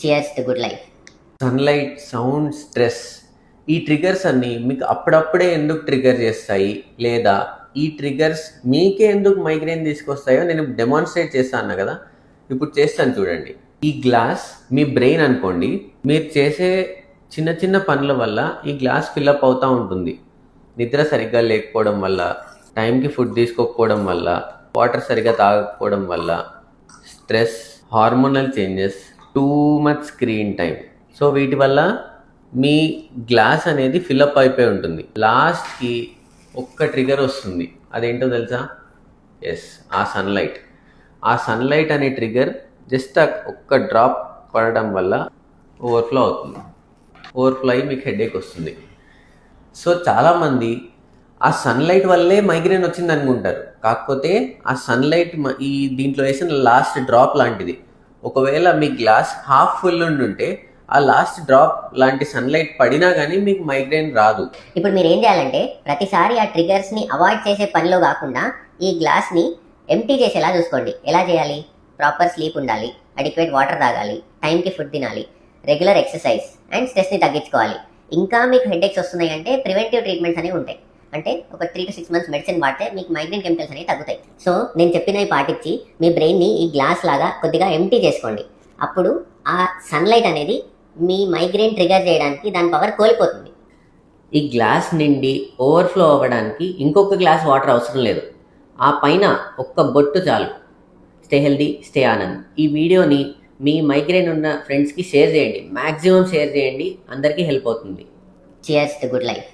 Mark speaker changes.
Speaker 1: Cheers to good life.
Speaker 2: Sunlight, sound, stress, ఈ triggers అన్నీ మీకు అప్పుడప్పుడే ఎందుకు ట్రిగర్ చేస్తాయి, లేదా ఈ ట్రిగర్స్ మీకే ఎందుకు మైగ్రేన్ తీసుకొస్తాయో నేను డెమాన్స్ట్రేట్ చేస్తాను కదా. ఇప్పుడు చేస్తాను చూడండి. ఈ గ్లాస్ మీ బ్రెయిన్ అనుకోండి. మీరు చేసే చిన్న చిన్న పనుల వల్ల ఈ గ్లాస్ ఫిల్అప్ అవుతూ ఉంటుంది. నిద్ర సరిగ్గా లేకపోవడం వల్ల, టైంకి ఫుడ్ తీసుకోకపోవడం వల్ల, వాటర్ సరిగ్గా తాగకపోవడం వల్ల, stress, hormonal changes, too much screen time. So వీటి వల్ల మీ గ్లాస్ అనేది ఫిల్అప్ అయిపోయి ఉంటుంది. లాస్ట్కి ఒక్క ట్రిగర్ వస్తుంది. అదేంటో తెలుసా? ఎస్, ఆ సన్లైట్. ఆ సన్లైట్ అనే ట్రిగర్ జస్ట్ ఒక్క డ్రాప్ పడడం వల్ల ఓవర్ఫ్లో అవుతుంది. ఓవర్ఫ్లో అయ్యి మీకు హెడేక్ వస్తుంది. సో చాలామంది ఆ సన్లైట్ వల్లే మైగ్రేన్ వచ్చింది అనుకుంటారు. కాకపోతే ఆ సన్లైట్ ఈ దీంట్లో వేసిన లాస్ట్ డ్రాప్ లాంటిది. ఒకవేళ మీ గ్లాస్ హాఫ్ ఫుల్ ఉంటే ఆ లాస్ట్ డ్రాప్ లాంటి సన్లైట్ పడినా కానీ మీకు మైగ్రేన్ రాదు.
Speaker 1: ఇప్పుడు మీరు ఏం చేయాలంటే ప్రతిసారి ఆ ట్రిగర్స్ని అవాయిడ్ చేసే పనిలో కాకుండా ఈ గ్లాస్ని ఎంటీ చేసేలా చూసుకోండి. ఎలా చేయాలి? ప్రాపర్ స్లీప్ ఉండాలి, అడిక్వేట్ వాటర్ తాగాలి, టైంకి ఫుడ్ తినాలి, రెగ్యులర్ ఎక్సర్సైజ్ అండ్ స్ట్రెస్ని తగ్గించుకోవాలి. ఇంకా మీకు హెడేక్స్ వస్తున్నాయి అంటే ప్రివెంటివ్ ట్రీట్మెంట్స్ అనేవి ఉంటాయి. అంటే ఒక 3 to 6 months మెడిసిన్ వాడితే మీకు మైగ్రేన్ కెమికల్స్ అనేవి తగ్గుతాయి. సో నేను చెప్పినవి పాటించి మీ బ్రెయిన్ని ఈ గ్లాస్ లాగా కొద్దిగా ఎంటీ చేసుకోండి. అప్పుడు ఆ సన్లైట్ అనేది మీ మైగ్రేన్ ట్రిగర్ చేయడానికి దాని పవర్ కోల్పోతుంది. ఈ గ్లాస్ నిండి ఓవర్ఫ్లో అవ్వడానికి ఇంకొక గ్లాస్ వాటర్ అవసరం లేదు. ఆ పైన ఒక్క బొట్టు చాలు. Stay healthy, stay Anand. ఈ వీడియోని మీ మైగ్రేన్ ఉన్న ఫ్రెండ్స్కి షేర్ చేయండి. మ్యాక్సిమం షేర్ చేయండి. అందరికీ హెల్ప్ అవుతుంది. Cheers to good life.